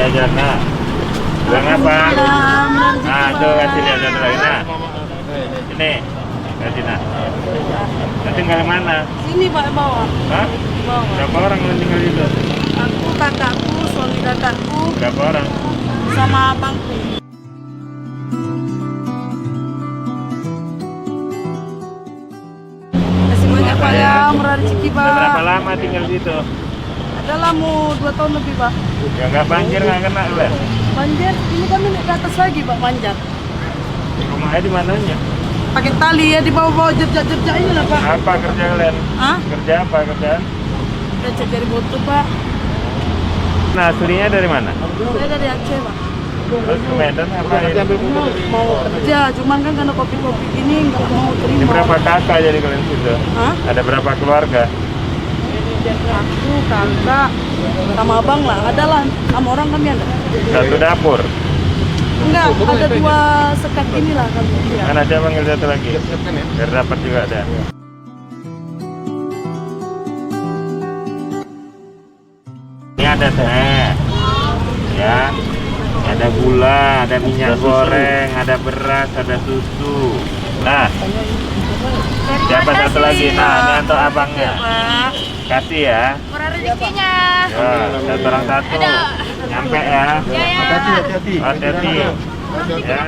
jajan. Nah, bilang apa? Nah, tuh kasih lihat lagi. Nah, ini kasih nah. Nanti tinggal di mana? Sini Pak, bawah. Hah? Bawah. Berapa orang yang tinggal di situ? Aku, kakakku, suami kakakku, Berapa orang? sama abangku. Kasih banyak Pak ya, murah rezeki Udah berapa Pak. lama tinggal di situ? Adalah mau 2 tahun lebih Pak. Ya nggak banjir, nggak kena lah. Banjir, ini kami naik ke atas lagi Pak, manjat. Rumahnya di mananya? Pakai tali ya, di bawah-bawah jejak-jejak ini lah Pak. Apa kerja kalian? Hah? Kerja apa kerjaan? Jejak dari botu Pak. Nah, aslinya dari mana? Saya dari Aceh Pak. Terus ke Medan apa? Mau kerja, cuman kan karena kopi-kopi ini nggak mau terima. Ini berapa kakak jadi kalian situ? Hah? Ada berapa keluarga? Aku, kakak, sama abang lah. Ada lah, 6 orang kami ada. Satu dapur. Enggak, ada 2 sekat gini lah kami. Mana aja panggil satu lagi? Biar dapat juga ada. Ini ada teh, ya, ada gula, ada minyak goreng, ada beras, ada susu. Nah, siapa satu lagi? Nah, ini untuk abangnya. Pak. Kasih ya. Murah rezekinya. Ya, satu orang satu. Nyampe ya. Ya, ya. Hati-hati. Ya.